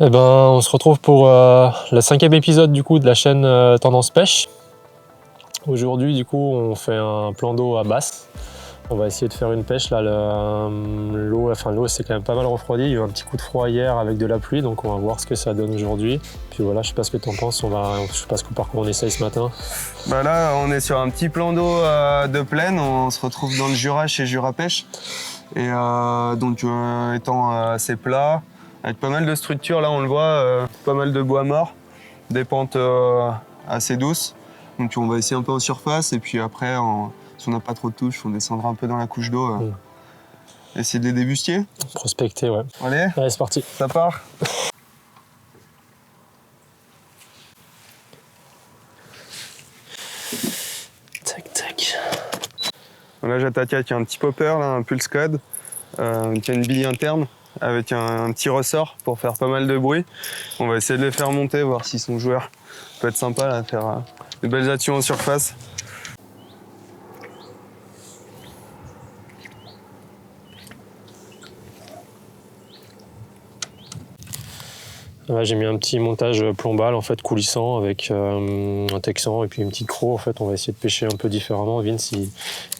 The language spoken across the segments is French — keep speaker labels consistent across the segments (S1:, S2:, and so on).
S1: Eh ben, on se retrouve pour le 5e épisode du coup de la chaîne Tendance Pêche. Aujourd'hui, du coup, on fait un plan d'eau à basse. On va essayer de faire une pêche. Là, l'eau c'est quand même pas mal refroidi. Il y a eu un petit coup de froid hier avec de la pluie, donc on va voir ce que ça donne aujourd'hui. Puis voilà, je sais pas ce que tu en penses. Je sais pas par quoi on essaye ce matin.
S2: Bah là, on est sur un petit plan d'eau de plaine. On se retrouve dans le Jura chez Jura Pêche. Et étant assez plat, avec pas mal de structures, là on le voit, pas mal de bois mort, des pentes assez douces. Donc on va essayer un peu en surface et puis après, si on n'a pas trop de touches, on descendra un peu dans la couche d'eau. Essayer de les débustier.
S1: Prospecter, ouais.
S2: Allez,
S1: c'est parti.
S2: ça part.
S1: Tac, tac.
S2: Là j'attaque avec un petit popper, là, un pulse code, qui a une bille interne avec un petit ressort pour faire pas mal de bruit. On va essayer de les faire monter, voir s'ils sont joueurs. Ça peut être sympa là, de faire de belles actions en surface.
S1: Ouais, j'ai mis un petit montage plombal en fait coulissant avec un texan et puis une petite croc. En fait, on va essayer de pêcher un peu différemment. Vince il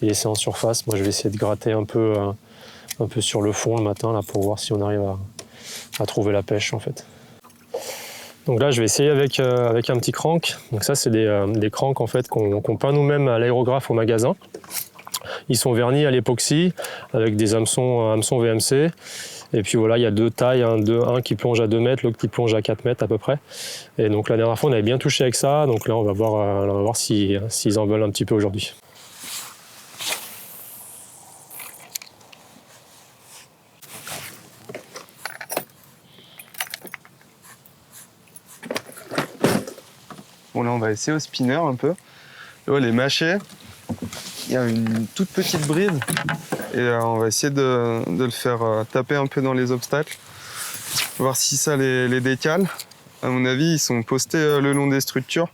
S1: essaie en surface. Moi, je vais essayer de gratter un peu sur le fond le matin là pour voir si on arrive à trouver la pêche en fait. Donc là, je vais essayer avec un petit crank. Donc ça, c'est des cranks en fait qu'on peint nous-mêmes à l'aérographe au magasin. Ils sont vernis à l'époxy avec des hameçons VMC. Et puis voilà, il y a deux tailles, un qui plonge à 2 mètres, l'autre qui plonge à 4 mètres à peu près. Et donc la dernière fois, on avait bien touché avec ça. Donc là, on va voir s'ils en veulent un petit peu aujourd'hui.
S2: Bon là, on va essayer au spinner un peu. Là, les mâchés, il y a une toute petite bride. Et on va essayer de le faire taper un peu dans les obstacles. Voir si ça les décale. À mon avis, ils sont postés le long des structures,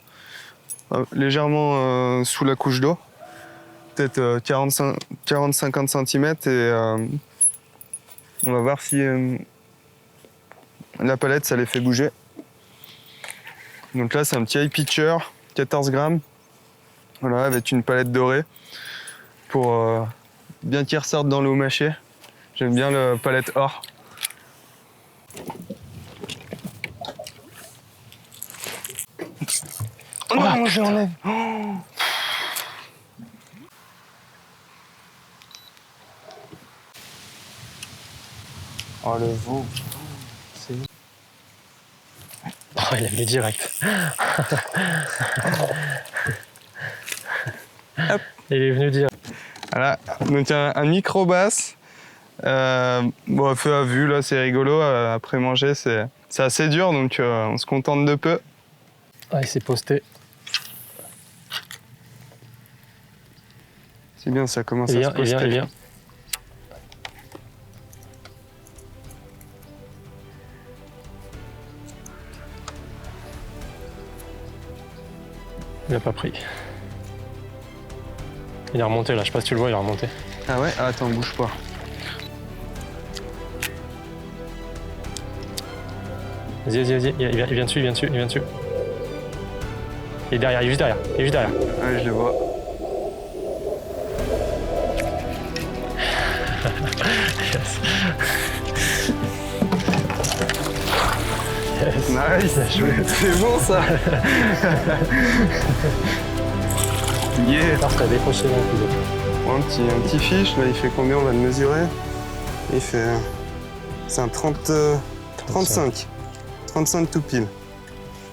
S2: légèrement sous la couche d'eau. Peut-être 40-50 cm et on va voir si la palette ça les fait bouger. Donc là c'est un petit eye pitcher, 14 grammes, voilà, avec une palette dorée pour bien qu'ils ressortent dans l'eau mâchée. J'aime bien la palette or. Oh non, je l'enlève. Oh le veau.
S1: Oh, il a mis direct.
S2: Hop.
S1: Il est venu dire.
S2: Voilà, donc un micro basse. Bon, feu à vue, là c'est rigolo. Après manger, c'est assez dur, donc on se contente de peu.
S1: Ah, il s'est posté.
S2: C'est bien, ça commence
S1: Il
S2: à se poster.
S1: vient. Il n'a pas pris. Il est remonté là, je sais pas si tu le vois, il est remonté.
S2: Ah ouais? Ah, attends, bouge pas.
S1: Vas-y, il vient dessus. Il est derrière, il est juste derrière.
S2: Ouais, je le vois.
S1: Yes.
S2: Nice, c'est bon ça. Yeah.
S1: Alors, ça a décroché dans le coup.
S2: Bon, un petit fiche, là il fait combien? On va le mesurer. Il fait... C'est un 35 tout pile.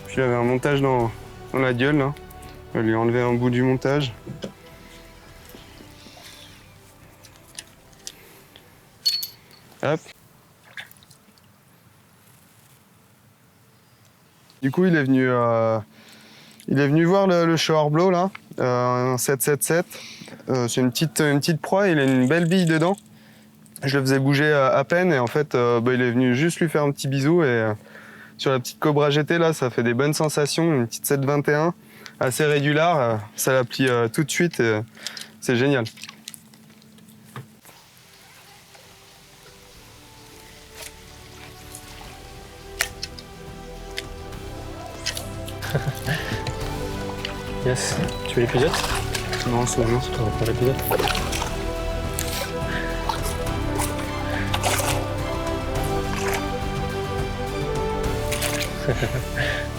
S2: Puis il avait un montage dans la gueule là. On va lui enlever un bout du montage. Hop. Du coup, il est venu voir le shower blow là, un 777. C'est une petite proie, il a une belle bille dedans. Je le faisais bouger à peine et en fait, il est venu juste lui faire un petit bisou et sur la petite Cobra GT là, ça fait des bonnes sensations. Une petite 721, assez régulière, ça la plie tout de suite et c'est génial.
S1: Yes. Tu veux l'épisode?
S2: Non, c'est bon.
S1: On reprend l'épisode.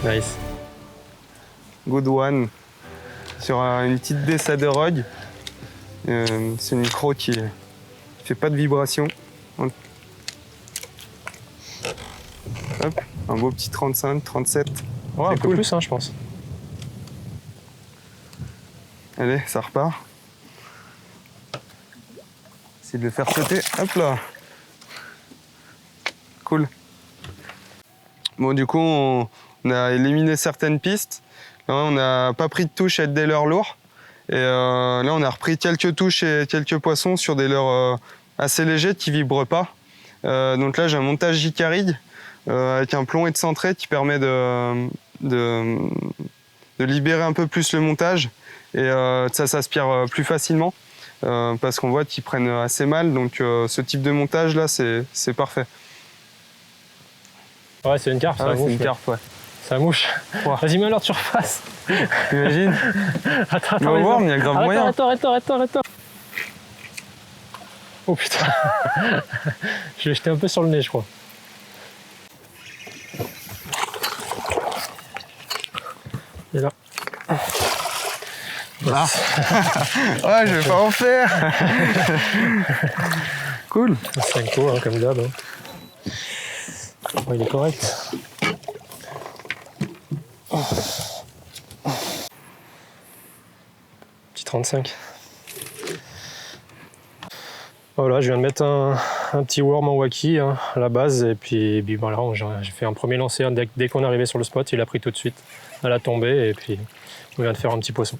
S1: Nice.
S2: Good one. Sur une petite DSA de Rogue. C'est une croc qui fait pas de vibration. Hop, un beau petit 35, 37.
S1: Ouais, un peu
S2: cool.
S1: plus, hein, je pense.
S2: Allez, ça repart. Essaye de le faire sauter. Hop là. Cool. Bon, du coup, on a éliminé certaines pistes. Là, on n'a pas pris de touches avec des leurres lourds. Et là, on a repris quelques touches et quelques poissons sur des leurres assez légers qui ne vibrent pas. Donc là, j'ai un montage Jicarig avec un plomb excentré qui permet de libérer un peu plus le montage. Et ça s'aspire plus facilement parce qu'on voit qu'ils prennent assez mal. Donc ce type de montage là, c'est parfait.
S1: Ouais, c'est une carpe,
S2: Ah ouais, c'est une carpe, ouais.
S1: C'est un mouche.
S2: Ouais.
S1: Vas-y, mets-leur de surface.
S2: T'imagines?
S1: Attends,
S2: On va voir, mais il y a grave moyen.
S1: Arrête. Oh putain. Je l'ai jeté un peu sur le nez, je crois. Et là.
S2: Ah. Ouais, je vais pas en faire. Cool.
S1: C'est un coup, hein, comme d'hab. Hein. Oh, il est correct. Petit 35. Voilà, je viens de mettre un petit worm en wacky hein, à la base et puis voilà, j'ai fait un premier lancer hein, dès qu'on est arrivé sur le spot, il a pris tout de suite à la tombée et puis on vient de faire un petit poisson.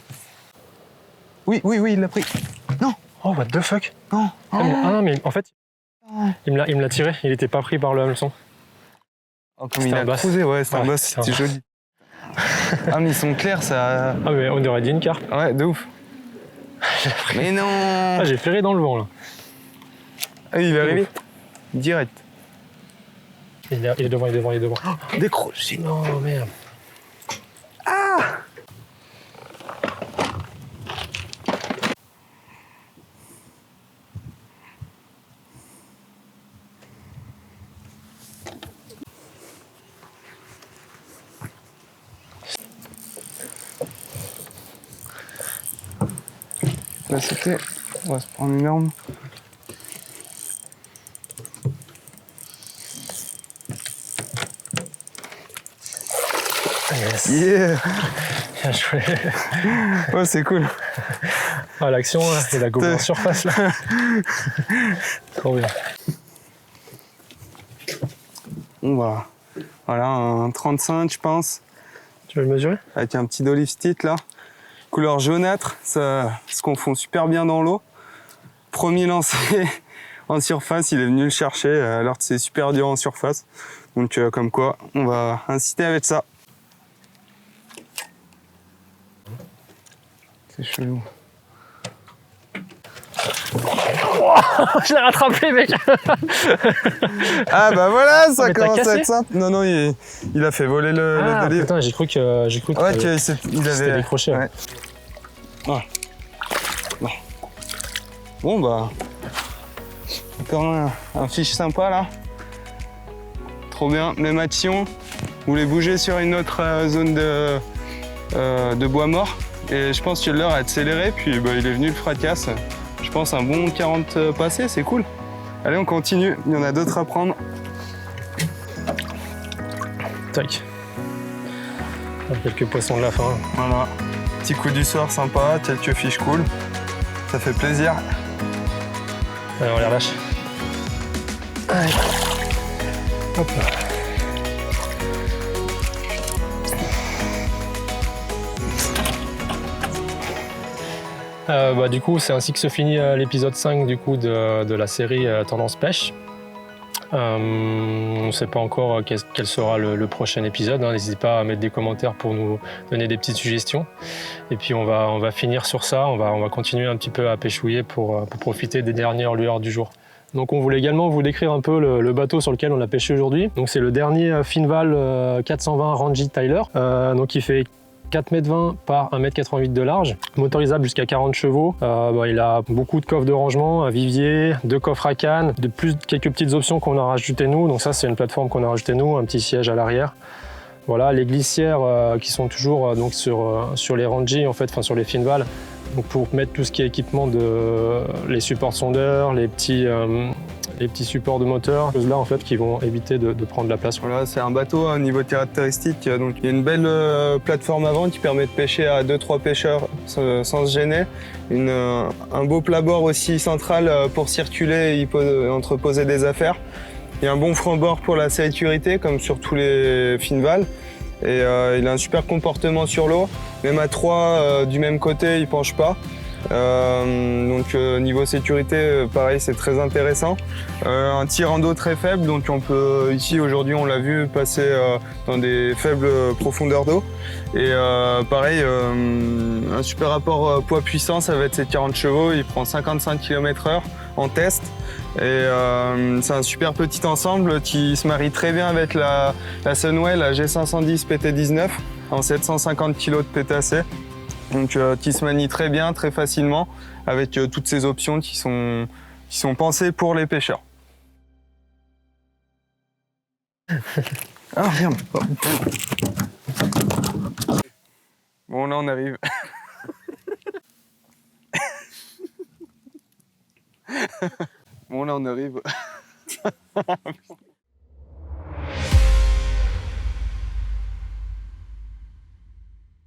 S2: Oui, il l'a pris. Non.
S1: Oh, what the fuck?
S2: Non.
S1: Ah non, mais en fait, il me l'a tiré, il était pas pris par le hameçon.
S2: Oh, comme il a posé, ouais, c'est un boss, c'était joli. Ah, mais ils sont clairs, ça.
S1: Ah, mais on aurait dit une carpe.
S2: Ouais, de ouf. Mais non.
S1: Ah, j'ai flairé dans le vent là.
S2: Ah, il est arrivé direct.
S1: Il est devant.
S2: Oh, décroché.
S1: Non, merde.
S2: Ah. Là, c'était. On va se prendre une arme.
S1: Yes.
S2: Yeah.
S1: Bien joué.
S2: Ouais, c'est cool.
S1: Ah, l'action, là, et la gogo en surface là. Trop bien.
S2: Bon, bah. Voilà, un 35, je pense.
S1: Tu veux le mesurer?
S2: Avec un petit d'olive stick là. Couleur jaunâtre, ça se confond super bien dans l'eau. Premier lancé en surface, il est venu le chercher alors que c'est super dur en surface. Donc comme quoi, on va inciter avec ça. C'est chelou.
S1: Je l'ai rattrapé, mec.
S2: Ah bah voilà, ça
S1: mais t'as
S2: commence à
S1: cassé?
S2: être simple. Non, il a fait voler le délire.
S1: Putain, j'ai cru que
S2: Ouais, il avait
S1: décroché.
S2: Ouais. Ouais. Ouais. Bon bah, encore un fiche sympa là. Trop bien, même action. Vous voulez bouger sur une autre zone de bois mort. Et je pense que l'heure a accéléré, puis bah, il est venu le fracasse. Je pense un bon 40 passé, c'est cool. Allez, on continue, il y en a d'autres à prendre.
S1: Tac. Quelques poissons de la fin.
S2: Voilà, petit coup du soir sympa, quelques fiches cool. Ça fait plaisir.
S1: Allez, on les relâche. Allez. Hop là. Du coup, c'est ainsi que se finit l'épisode 5 du coup, de la série Tendance Pêche. On ne sait pas encore quel sera le prochain épisode. Hein. N'hésitez pas à mettre des commentaires pour nous donner des petites suggestions. Et puis on va finir sur ça. On va continuer un petit peu à pêchouiller pour profiter des dernières lueurs du jour. Donc on voulait également vous décrire un peu le bateau sur lequel on a pêché aujourd'hui. Donc c'est le dernier Finval 420 Rangy Tyler. Donc il fait 4,20 m par 1,88 m de large, motorisable jusqu'à 40 chevaux. Il a beaucoup de coffres de rangement, un vivier, 2 coffres à canne, quelques petites options qu'on a rajoutées nous. Donc ça, c'est une plateforme qu'on a rajoutée nous, un petit siège à l'arrière. Voilà, les glissières qui sont toujours donc sur les Rangy, en fait, enfin sur les Finval. Donc pour mettre tout ce qui est équipement les supports sondeurs, les petits supports de moteur, choses là en fait qui vont éviter de prendre la place.
S2: Voilà, c'est un bateau au niveau caractéristique, donc il y a une belle plateforme avant qui permet de pêcher à 2-3 pêcheurs sans se gêner. Un beau plat-bord aussi central pour circuler et entreposer des affaires. Il y a un bon front-bord pour la sécurité comme sur tous les Finval. Et il a un super comportement sur l'eau, même à 3 du même côté il penche pas. Niveau sécurité, pareil, c'est très intéressant. Un tir en dos très faible, donc on peut ici aujourd'hui on l'a vu passer dans des faibles profondeurs d'eau. Et pareil, un super rapport poids-puissance avec ses 40 chevaux, il prend 55 km/h en test. Et c'est un super petit ensemble qui se marie très bien avec la Sunwell, la G510 PT19 en 750 kg de PTAC. Donc qui se manie très bien, très facilement, avec toutes ces options qui sont pensées pour les pêcheurs. Ah merde. Bon là on arrive. Bon là on arrive.